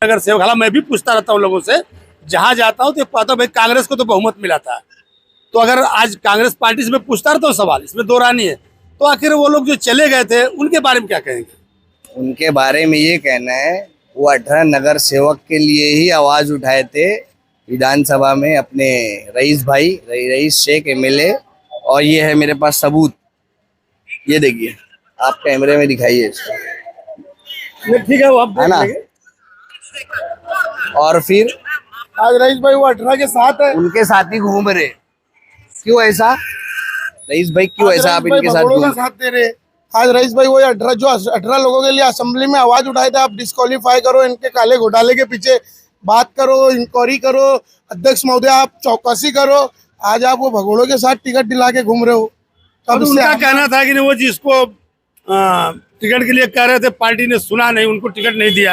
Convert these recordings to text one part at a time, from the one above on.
नगर सेवक, हालांकि मैं भी पूछता रहता हूँ लोगों से, जहाँ जाता हूँ तो कहता हूँ भाई कांग्रेस को तो बहुमत मिला था। तो अगर आज कांग्रेस पार्टी से मैं पूछता रहता हूँ सवाल, इसमें दो रानी है, तो आखिर वो लोग जो चले गए थे उनके बारे में क्या कहेंगे? उनके बारे में ये कहना है, वो 18 नगर सेवक के लिए ही आवाज उठाए थे विधानसभा में, अपने रईस भाई रईस शेख एमएलए। और ये है मेरे पास सबूत, ये देखिए, आप कैमरे में दिखाइए इसको, ठीक है, वो आप है ना। और फिर आज रईस भाई वो 18 के साथ है, उनके साथ ही घूम रहे। क्यों ऐसा रईस भाई, क्यों ऐसा आप इनके साथ दे रहे? आज रईस भाई वो 18 लोगों के लिए असेंबली में आवाज उठाए थे, आप डिस्क्वालीफाई करो, इनके काले घोटाले के पीछे बात करो, इंक्वायरी करो, अध्यक्ष महोदय आप चौकसी करो। आज आप वो भगोड़ों के साथ टिकट दिला के घूम रहे हो। तब उनका कहना था कि वो जिसको टिकट के लिए कह रहे थे पार्टी ने सुना नहीं, उनको टिकट नहीं दिया।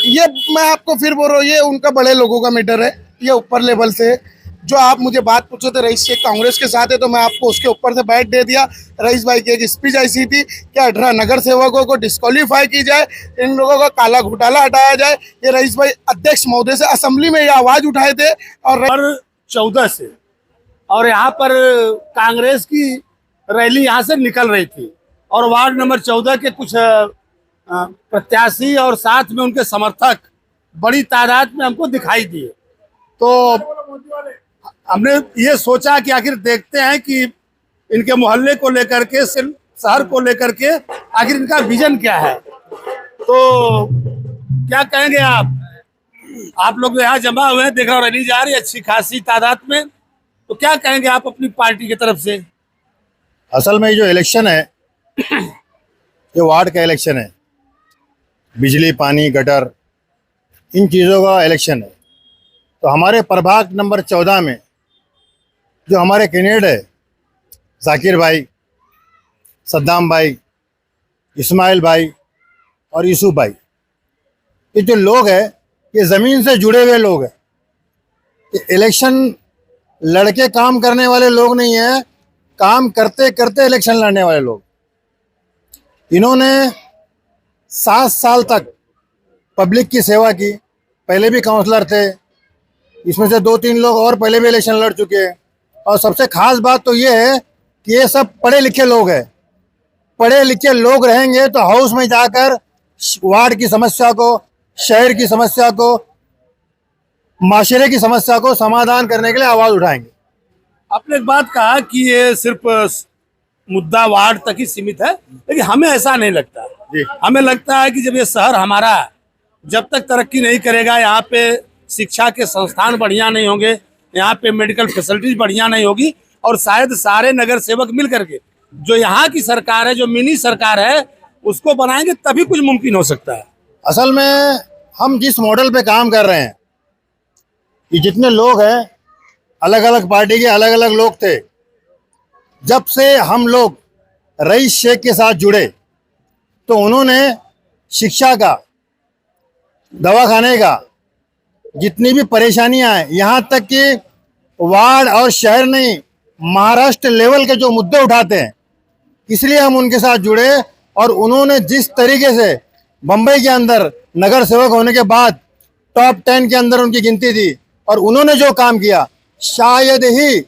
ये मैं आपको फिर बोल रहा हूँ, ये उनका बड़े लोगों का मैटर है, ये ऊपर लेवल से। जो आप मुझे बात पूछे थे रईस शेख कांग्रेस के साथ है, तो मैं आपको उसके ऊपर से बैठ दे दिया। रईस भाई की एक स्पीच ऐसी थी कि 18 नगर सेवकों को डिस्क्वालीफाई की जाए, इन लोगों का काला घोटाला हटाया जाए। ये रईस भाई अध्यक्ष महोदय से असेंबली में ये आवाज उठाए थे। और 14 से और यहाँ पर कांग्रेस की रैली यहाँ से निकल रही थी और वार्ड नंबर 14 के कुछ प्रत्याशी और साथ में उनके समर्थक बड़ी तादाद में हमको दिखाई दिए। तो हमने ये सोचा कि आखिर देखते हैं कि इनके मोहल्ले को लेकर के, शहर को लेकर के आखिर इनका विजन क्या है। तो क्या कहेंगे आप लोग यहाँ जमा हुए हैं, देख रहा हूँ रैली जा रही है अच्छी खासी तादाद में, तो क्या कहेंगे आप अपनी पार्टी की तरफ से? असल में जो इलेक्शन है ये वार्ड का इलेक्शन है, बिजली पानी गटर इन चीज़ों का इलेक्शन है। तो हमारे प्रभाग नंबर 14 में जो हमारे कैंडिडेट है जाकिर भाई, सद्दाम भाई, इस्माइल भाई और यूसुफ भाई, ये जो लोग हैं ये ज़मीन से जुड़े हुए लोग हैं। ये इलेक्शन लड़के काम करने वाले लोग नहीं हैं, काम करते करते इलेक्शन लड़ने वाले लोग। इन्होंने 7 साल तक पब्लिक की सेवा की, पहले भी काउंसलर थे, इसमें से 2-3 लोग और पहले भी इलेक्शन लड़ चुके हैं। और सबसे खास बात तो ये है कि ये सब पढ़े लिखे लोग हैं। पढ़े लिखे लोग रहेंगे तो हाउस में जाकर वार्ड की समस्या को, शहर की समस्या को, माशरे की समस्या को समाधान करने के लिए आवाज़ उठाएंगे। आपने एक बात कहा कि ये सिर्फ मुद्दा वार्ड तक ही सीमित है, लेकिन हमें ऐसा नहीं लगता। हमें लगता है कि जब ये शहर हमारा जब तक तरक्की नहीं करेगा, यहाँ पे शिक्षा के संस्थान बढ़िया नहीं होंगे, यहाँ पे मेडिकल फैसिलिटीज बढ़िया नहीं होगी, और शायद सारे नगर सेवक मिल करके जो यहाँ की सरकार है, जो मिनी सरकार है, उसको बनाएंगे तभी कुछ मुमकिन हो सकता है। असल में हम जिस मॉडल पे काम कर रहे हैं, ये जितने लोग हैं अलग अलग पार्टी के अलग अलग लोग थे। जब से हम लोग रईस शेख के साथ जुड़े तो उन्होंने शिक्षा का, दवाखाने का, जितनी भी परेशानियां हैं, यहाँ तक कि वार्ड और शहर नहीं महाराष्ट्र लेवल के जो मुद्दे उठाते हैं, इसलिए हम उनके साथ जुड़े। और उन्होंने जिस तरीके से मुंबई के अंदर नगर सेवक होने के बाद टॉप 10 के अंदर उनकी गिनती थी, और उन्होंने जो काम किया, शायद ही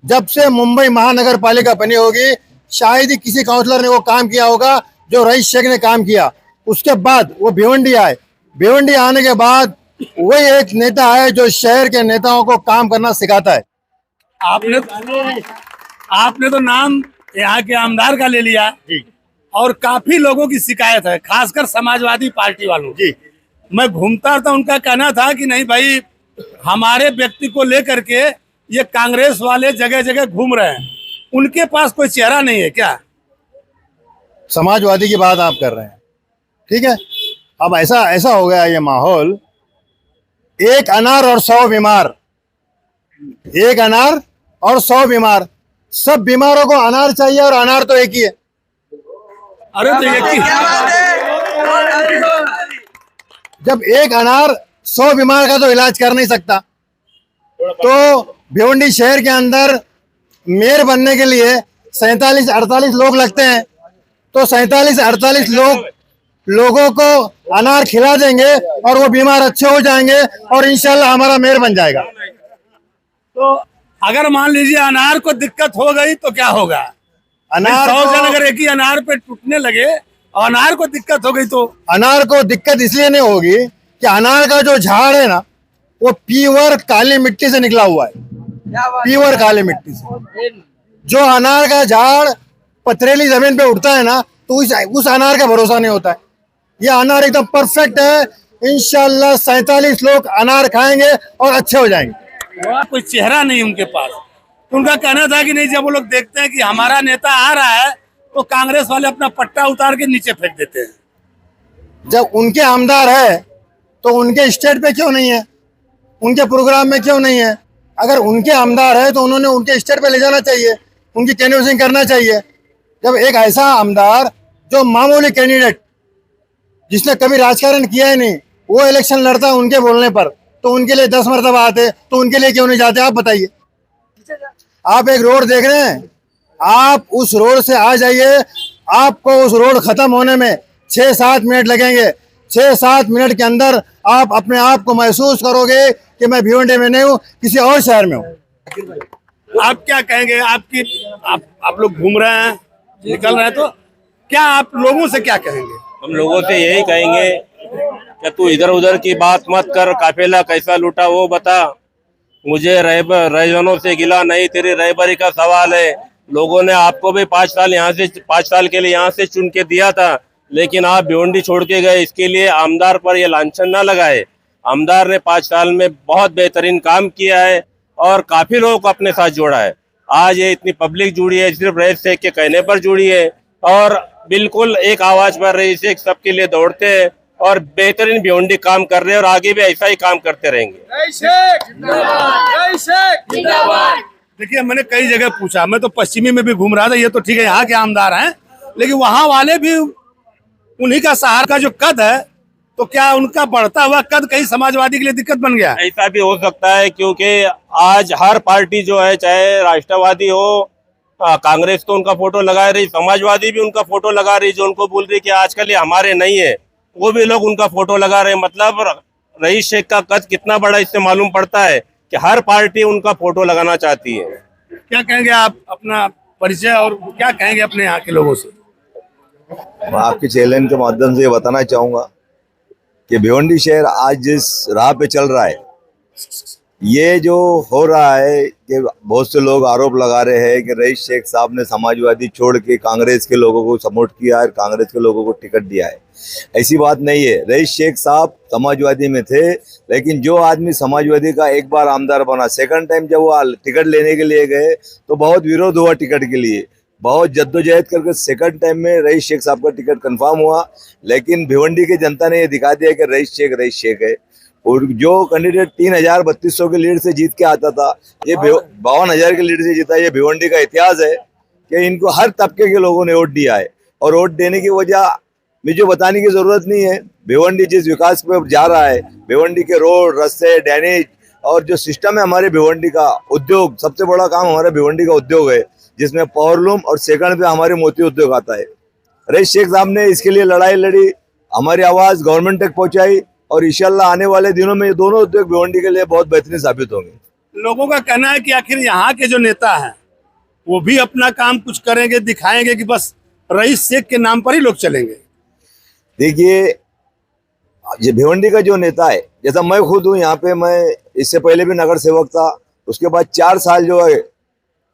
जब से मुंबई महानगर पालिका बनी होगी, शायद ही किसी काउंसलर ने वो काम किया होगा जो रईस शेख ने काम किया। उसके बाद वो भिवंडी आए, भिवंडी आने के बाद वही एक नेता है जो शहर के नेताओं को काम करना सिखाता है। आपने तो नाम यहाँ के आमदार का ले लिया जी, और काफी लोगों की शिकायत है, खासकर समाजवादी पार्टी वालों जी। मैं घूमता था, उनका कहना था कि नहीं भाई, हमारे व्यक्ति को लेकर के ये कांग्रेस वाले जगह जगह घूम रहे हैं, उनके पास कोई चेहरा नहीं है क्या? समाजवादी की बात आप कर रहे हैं, ठीक है। अब ऐसा हो गया ये माहौल, एक अनार और 100 बीमार, एक अनार और 100 बीमार, सब बीमारों को अनार चाहिए और अनार तो एक ही है। अरे तो एक ही, जब एक अनार 100 बीमार का तो इलाज कर नहीं सकता, तो भिवंडी शहर के अंदर मेयर बनने के लिए 47-48 लोग लगते हैं। तो 47-48 लोग लोगों को अनार खिला देंगे और वो बीमार अच्छे हो जाएंगे और इंशाल्लाह हमारा मेयर बन जाएगा। तो अगर मान लीजिए अनार को दिक्कत हो गई तो क्या होगा? अनार 100 जन को अगर एक ही अनार पे टूटने लगे और अनार को दिक्कत हो गई तो अनार को दिक्कत इसलिए नहीं होगी कि अनार का जो झाड़ है ना वो प्योर काली मिट्टी से निकला हुआ है, प्योर काली मिट्टी से। जो अनार का झाड़ पथरीली जमीन पे उठता है ना तो उस अनार का भरोसा नहीं होता है। ये अनार एकदम परफेक्ट है, इंशाल्लाह 47 लोग अनार खाएंगे और अच्छे हो जाएंगे। वहाँ कोई चेहरा नहीं उनके पास। तो उनका कहना था कि नहीं, जब वो लोग देखते हैं कि हमारा नेता आ रहा है तो कांग्रेस वाले अपना पट्टा उतार के नीचे फेंक देते हैं। जब उनके आमदार है तो उनके स्टेट पे क्यों नहीं है, उनके प्रोग्राम में क्यों नहीं है? अगर उनके आमदार है तो उन्होंने उनके स्टेट पे ले जाना चाहिए, उनकी कैनवसिंग करना चाहिए। जब एक ऐसा आमदार जो मामूली कैंडिडेट जिसने कभी राजकारण किया ही नहीं वो इलेक्शन लड़ता है उनके बोलने पर, तो उनके लिए 10 मरतबा आते, तो उनके लिए क्यों नहीं जाते? आप बताइए। आप एक रोड देख रहे हैं, आप उस रोड से आ जाइए, आपको उस रोड खत्म होने में 6-7 मिनट लगेंगे। 6-7 मिनट के अंदर आप अपने आप को महसूस करोगे कि मैं भिवंडी में नहीं हूँ, किसी और शहर में हूँ। आप क्या कहेंगे? आप लोग घूम रहे हैं, निकल रहे हैं, तो क्या आप लोगों से क्या कहेंगे? हम लोगों से यही कहेंगे कि तू इधर उधर की बात मत कर, काफिला कैसा लूटा वो बता। मुझे रहबरों से गिला नहीं, तेरी रहबरी का सवाल है। लोगों ने आपको भी 5 साल के लिए यहाँ से चुन के दिया था, लेकिन आप भिवंडी छोड़ के गए। इसके लिए आमदार पर ये लांछन ना लगाए। आमदार ने 5 साल में बहुत बेहतरीन काम किया है और काफी लोगों को अपने साथ जोड़ा है। आज ये इतनी पब्लिक जुड़ी है सिर्फ रईस शेख के कहने पर जुड़ी है और बिल्कुल एक आवाज पर रईस शेख सबके लिए दौड़ते हैं और बेहतरीन भिवंडी काम कर रहे हैं और आगे भी ऐसा ही काम करते रहेंगे। देखिए, मैंने कई जगह पूछा, मैं तो पश्चिमी में भी घूम रहा था, ये तो ठीक है यहाँ के आमदार हैं, लेकिन वहाँ वाले भी उन्हीं का सहारा का जो कद है, तो क्या उनका बढ़ता हुआ कद कहीं समाजवादी के लिए दिक्कत बन गया? ऐसा भी हो सकता है, क्योंकि आज हर पार्टी जो है, चाहे राष्ट्रवादी हो, कांग्रेस तो उनका फोटो लगा रही, समाजवादी भी उनका फोटो लगा रही, जो उनको बोल रही कि आजकल ये हमारे नहीं है, वो भी लोग उनका फोटो लगा रहे हैं। मतलब रईस शेख का कद कितना बड़ा इससे मालूम पड़ता है कि हर पार्टी उनका फोटो लगाना चाहती है। क्या कहेंगे आप, अपना परिचय और क्या कहेंगे अपने यहाँ के लोगों से? मैं आपके चैनल के माध्यम से ये बताना चाहूँगा कि भिवंडी शहर आज जिस राह पे चल रहा है, ये जो हो रहा है कि बहुत से लोग आरोप लगा रहे हैं कि रईस शेख साहब ने समाजवादी छोड़ के कांग्रेस के लोगों को सपोर्ट किया है, कांग्रेस के लोगों को टिकट दिया है। ऐसी बात नहीं है। रईस शेख साहब समाजवादी में थे, लेकिन जो आदमी समाजवादी का एक बार आमदार बना, सेकंड टाइम जब वो टिकट लेने के लिए गए तो बहुत विरोध हुआ टिकट के लिए, बहुत जद्दोजहद करके सेकंड टाइम में रईस शेख साहब का टिकट कंफर्म हुआ। लेकिन भिवंडी की जनता ने ये दिखा दिया कि रईस शेख है। और जो कैंडिडेट 3,3200 के लीड से जीत के आता था, ये 52,000 के लीड से जीता। ये भिवंडी का इतिहास है कि इनको हर तबके के लोगों ने वोट दिया है और वोट देने की वजह मुझे बताने की जरूरत नहीं है। भिवंडी जिस विकास पे जा रहा है, भिवंडी के रोड, रास्ते, ड्रेनेज और जो सिस्टम है हमारे भिवंडी का, उद्योग, सबसे बड़ा काम हमारे भिवंडी का उद्योग है, जिसमें पावरलूम और सेकंड पे हमारे मोती उद्योग आता है। रईस शेख साहब ने इसके लिए लड़ाई लड़ी, हमारी आवाज गवर्नमेंट तक पहुंचाई और इंशाल्लाह आने वाले दिनों में ये दोनों उद्योग भिवंडी के लिए बहुत बेहतरीन साबित होंगे। लोगों का कहना है कि आखिर यहाँ के जो नेता हैं वो भी अपना काम कुछ करेंगे, दिखाएंगे कि बस रईस शेख के नाम पर ही लोग चलेंगे। देखिए, ये भिवंडी का जो नेता है, जैसा मैं खुद हूँ यहाँ पे, मैं इससे पहले भी नगर सेवक था, उसके बाद 4 साल जो है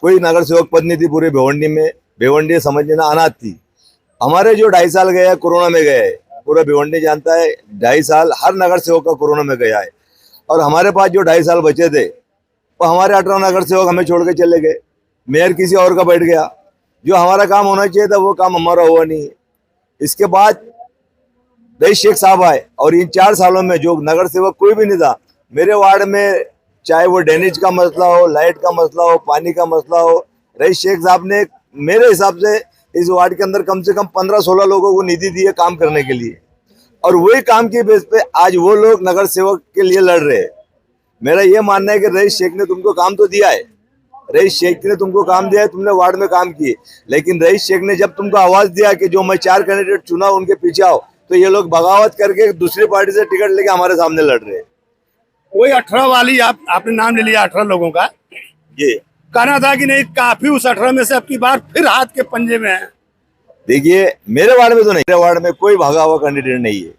कोई नगर सेवक पद नहीं थी पूरे भिवंडी में। भिवंडी समझ लेना अनाथ थी। हमारे जो 2.5 साल गया कोरोना में गए, पूरा भिवंडी जानता है 2.5 साल हर नगर सेवक का कोरोना में गया है। और हमारे पास जो 2.5 साल बचे थे वो हमारे 18 नगर सेवक हमें छोड़ के चले गए, मेयर किसी और का बैठ गया। जो हमारा काम होना चाहिए था वो काम हमारा हुआ नहीं। इसके बाद रईस शेख साहब आए और इन 4 सालों में जो नगर सेवक कोई भी नहीं था मेरे वार्ड में, चाहे वो ड्रेनेज का मसला हो, लाइट का मसला हो, पानी का मसला हो, रईस शेख साहब ने मेरे हिसाब से इस वार्ड के अंदर कम से कम 15-16 लोगों को निधि दी है काम करने के लिए। और वही काम की बेस पे आज वो लोग नगर सेवक के लिए लड़ रहे हैं। मेरा ये मानना है कि रईस शेख ने तुमको काम तो दिया है, रईस शेख ने तुमको काम दिया है, तुमने वार्ड में काम किए, लेकिन रईस शेख ने जब तुमको आवाज दिया कि जो मैं 4 कैंडिडेट चुना उनके पीछे आओ, तो ये लोग बगावत करके दूसरी पार्टी से टिकट लेके हमारे सामने लड़ रहे हैं। वही 18 वाली आपने नाम ले लिया 18 लोगों का, ये कहना था कि नहीं काफी उस 18 में से अब की बार फिर हाथ के पंजे में है। देखिए मेरे वार्ड में तो नहीं, मेरे वार्ड में कोई भागा हुआ कैंडिडेट नहीं है।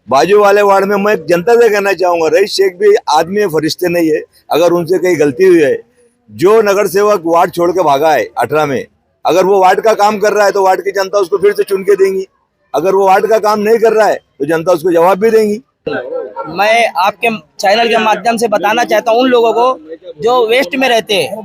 बाजू वाले वार्ड में मैं जनता से कहना चाहूंगा, रईस शेख भी आदमी है, फरिश्ते नहीं है। अगर उनसे कहीं गलती हुई है, जो नगर सेवक वार्ड छोड़ के भागा है 18 में, अगर वो वार्ड का काम कर रहा है तो वार्ड की जनता उसको फिर से चुन के देंगी। अगर वो वार्ड का काम नहीं कर रहा है तो जनता उसको जवाब भी देंगी। मैं आपके चैनल के माध्यम से बताना चाहता हूँ उन लोगों को जो वेस्ट में रहते हैं,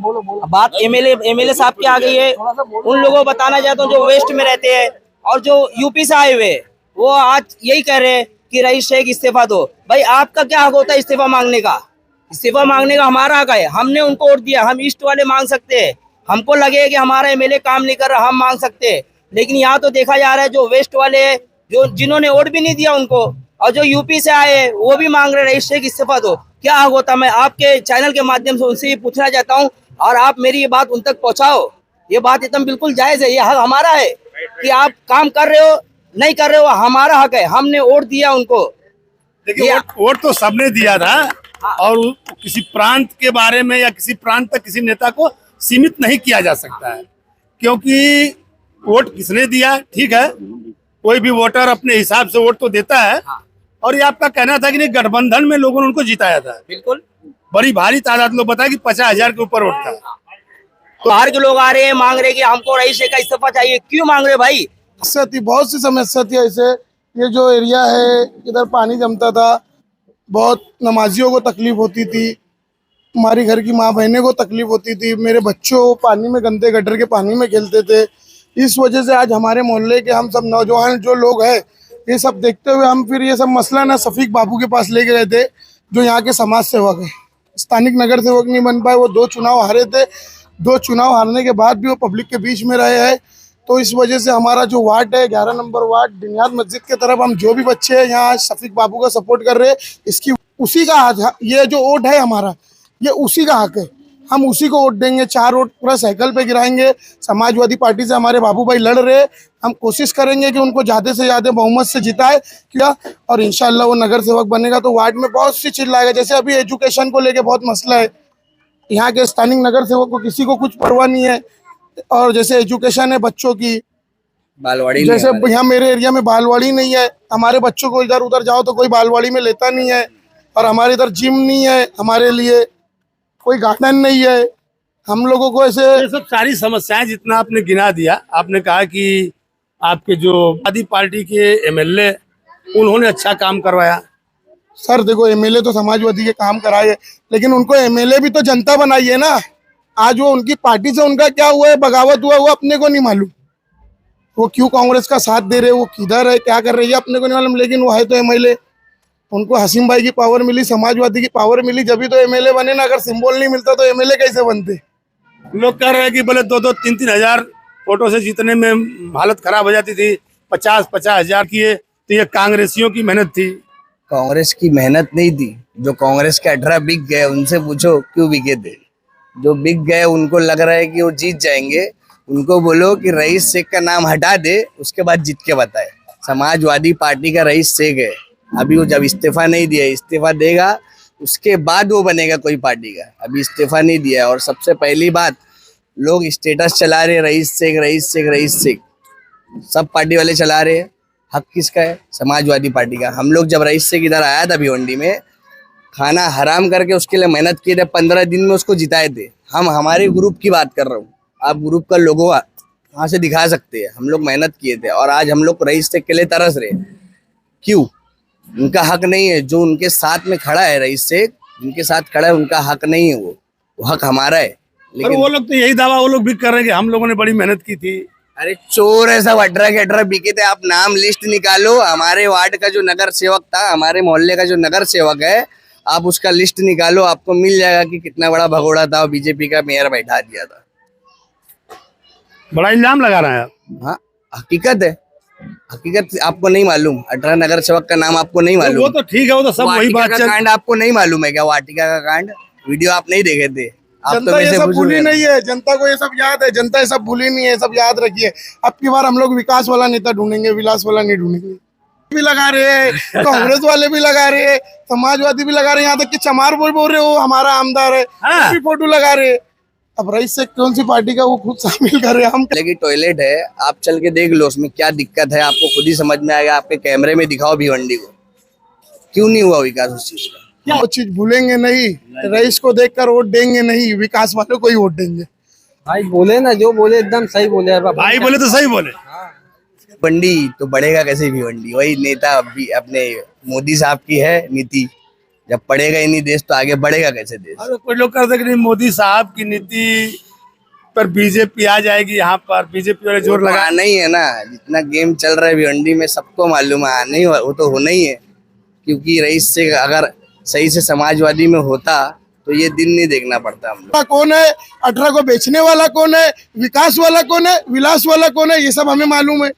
बात एमएलए साहब की आ गई है, उन लोगों को बताना चाहता हूँ जो वेस्ट में रहते हैं और जो यूपी से आए हुए, वो आज यही कह रहे हैं कि रईस शेख इस्तीफा दो। भाई आपका क्या हक होता है इस्तीफा मांगने का? इस्तीफा मांगने का हमारा हक है, हमने उनको वोट दिया, हम ईस्ट वाले मांग सकते हैं। हमको लगे कि हमारा एमएलए काम नहीं कर रहा, हम मांग सकते हैं। लेकिन यहाँ तो देखा जा रहा है जो वेस्ट वाले जो जिन्होंने वोट भी नहीं दिया उनको, और जो यूपी से आए वो भी मांग रहे रईस शेख इस्तीफा दो। क्या हक होता? मैं आपके चैनल के माध्यम से उनसे ये पूछना चाहता हूँ और आप मेरी ये बात उन तक पहुँचाओ। ये बात एकदम बिल्कुल जायज है, ये हक हमारा है कि आप काम कर रहे हो नहीं कर रहे हो, हमारा हक है, हमने वोट दिया उनको। देखिए वोट तो सबने दिया था और किसी प्रांत के बारे में या किसी प्रांत तक किसी नेता को सीमित नहीं किया जा सकता है, क्योंकि वोट किसने दिया ठीक है, कोई भी वोटर अपने हिसाब से वोट तो देता है। और ये आपका कहना था कि नहीं गठबंधन में लोगों ने उनको जिताया था, बिल्कुल बड़ी भारी तादाद लोग बताया कि 50,000 के ऊपर वोट था। तो बाहर के लोग आ रहे हैं मांग रहे कि हमको रईस शेख का इस्तीफा चाहिए। क्यों मांग रहे भाई? समस्या थी, बहुत सी समस्या थी। ऐसे ये जो एरिया है इधर पानी जमता था, बहुत नमाजियों को तकलीफ होती थी, हमारी घर की माँ बहनें को तकलीफ होती थी, मेरे बच्चों पानी में गंदे गटर के पानी में खेलते थे। इस वजह से आज हमारे मोहल्ले के हम सब नौजवान जो लोग हैं, ये सब देखते हुए हम फिर ये सब मसला ना शफीक बाबू के पास लेके गए थे, जो यहाँ के समाज सेवक है। स्थानिक नगर सेवक नहीं बन पाए, वो 2 चुनाव हारे थे। 2 चुनाव हारने के बाद भी वो पब्लिक के बीच में रहे हैं। तो इस वजह से हमारा जो वार्ड है 11 नंबर वार्ड बुनियाद मस्जिद के तरफ हम जो भी बच्चे हैं यहाँ शफीक बाबू का सपोर्ट कर रहे हैं, इसकी उसी का हक, ये जो वोट है हमारा ये उसी का हक है, हम उसी को वोट देंगे। 4 वोट पूरा साइकिल पे गिराएंगे। समाजवादी पार्टी से हमारे बाबू भाई लड़ रहे, हम कोशिश करेंगे कि उनको ज़्यादा से ज़्यादा बहुमत से जिताए क्या, और इंशाल्लाह वो नगर सेवक बनेगा तो वार्ड में बहुत सी चीज लाएगा। जैसे अभी एजुकेशन को लेके बहुत मसला है, यहाँ के स्थानिक नगर सेवक को किसी को कुछ परवाह नहीं है। और जैसे एजुकेशन है बच्चों की, बालवाड़ी जैसे यहाँ मेरे एरिया में बालवाड़ी नहीं है, हमारे बच्चों को इधर उधर जाओ तो कोई बालवाड़ी में लेता नहीं है। और हमारे इधर जिम नहीं है, हमारे लिए कोई गार्डन नहीं है, हम लोगों को ऐसे ये सब सारी समस्याएं जितना आपने गिना दिया, आपने कहा कि आपके जो आदि पार्टी के एमएलए उन्होंने अच्छा काम करवाया। सर देखो एमएलए तो समाजवादी के काम कराए, लेकिन उनको एमएलए भी तो जनता बनाई है ना। आज वो उनकी पार्टी से उनका क्या हुआ है, बगावत हुआ, वो अपने को नहीं मालूम। वो क्यों कांग्रेस का साथ दे रहे, वो किधर है, क्या कर रही है, अपने को नहीं मालूम। लेकिन वो है तो एमएलए, उनको हसीम भाई की पावर मिली, समाजवादी की पावर मिली, जब भी तो एमएलए बने ना। अगर सिंबल नहीं मिलता तो एमएलए कैसे बनते? लोग कह रहे हैं कि बोले 2-2, 3-3 हजार वोटों से जीतने में हालत खराब हो जाती थी, 50-50 हजार की है, तो ये कांग्रेसियों की मेहनत थी। कांग्रेस की मेहनत नहीं थी। जो कांग्रेस के 18 बिक गए उनसे पूछो क्यों बिके थे। जो बिक गए उनको लग रहा है कि वो जीत जाएंगे, उनको बोलो कि रईस शेख का नाम हटा दे, उसके बाद जीत के बताए। समाजवादी पार्टी का रईस शेख है, अभी वो जब इस्तीफा नहीं दिया, इस्तीफा देगा उसके बाद वो बनेगा कोई पार्टी का, अभी इस्तीफा नहीं दिया। और सबसे पहली बात, लोग स्टेटस चला रहे rice Sheikh rice Sheikh rice Sheikh, सब पार्टी वाले चला रहे हैं। हक किसका है? समाजवादी पार्टी का। हम लोग जब रईस शेख इधर आया था भिवंडी में, खाना हराम करके उसके लिए मेहनत किए थे, 15 दिन में उसको जिताए थे। हम हमारे ग्रुप की बात कर रहा हूँ, आप ग्रुप का लोगो वहाँ से दिखा सकते हैं। हम लोग मेहनत किए थे और आज हम लोग रईस शेख के लिए तरस रहे। क्यों? उनका हक नहीं है। जो उनके साथ में खड़ा है रईस शेख, उनके साथ खड़ा है, उनका हक नहीं है, वो हक हमारा है। लेकिन वो लोग तो यही दावा वो लोग भी कर रहे हैं कि हम लोगों ने बड़ी मेहनत की थी। अरे चोर है सब, 18 के 18 बिके थे। आप नाम लिस्ट निकालो, हमारे वार्ड का जो नगर सेवक था, हमारे मोहल्ले का जो नगर सेवक है, आप उसका लिस्ट निकालो, आपको मिल जाएगा कि कितना बड़ा भगोड़ा था और बीजेपी का मेयर बैठा दिया था। बड़ा इल्जाम लगा रहा है। हाँ, हकीकत है, हकीकत आपको नहीं मालूम। 18 नगर सेवक का नाम आपको नहीं मालूम। वो तो ठीक है, वो तो सब वही बात का कांड आपको नहीं मालूम है क्या? वाटिका का कांड वीडियो आप नहीं देखे थे? आप जनता तो ये सब भूली नहीं है, जनता को ये सब याद है, जनता ये सब भूली नहीं है, सब याद रखिए। अब की बार हम लोग विकास वाला नेता ढूंढेंगे, विलास वाला नहीं ढूंढेंगे। भी लगा रहे हैं, कांग्रेस वाले भी लगा रहे हैं, समाजवादी भी लगा रहे हैं, यहाँ तक कि चमार बोल रहे हो हमारा आमदार है, हाँ। वो भी फोटो लगा रहे हैं। अब रईस से कौन सी पार्टी का वो खुद शामिल कर रहे हैं, हम की टॉयलेट है, आप चल के देख लो उसमें क्या दिक्कत है, आपको खुद ही समझ में आएगा। आपके कैमरे में दिखाओ भिवंडी को क्यों नहीं हुआ विकास उस चीज का। वो चीज भूलेंगे नहीं, रईस को देखकर वोट देंगे नहीं, विकास वालों को ही वोट देंगे। भाई बोले ना, जो बोले एकदम सही बोले यार। भाई बोले तो सही बोले। भिवंडी तो बढ़ेगा कैसे भिवंडी, वही नेता अभी अपने मोदी साहब की है नीति। जब पढ़ेगा ही नहीं देश तो आगे बढ़ेगा कैसे देश। अरे कुछ लोग कहते कि नहीं मोदी साहब की नीति पर बीजेपी आ जाएगी, यहाँ पर बीजेपी वाले जोर लगा। नहीं है ना, जितना गेम चल रहा है भिवंडी में सबको मालूम है, नहीं वो तो होना ही है। क्योंकि रईस से अगर सही से समाजवादी में होता तो ये दिन नहीं देखना पड़ता हम लोग। कौन है 18 को बेचने वाला, कौन है विकास वाला, कौन है विलास वाला, कौन है, ये सब हमें मालूम है।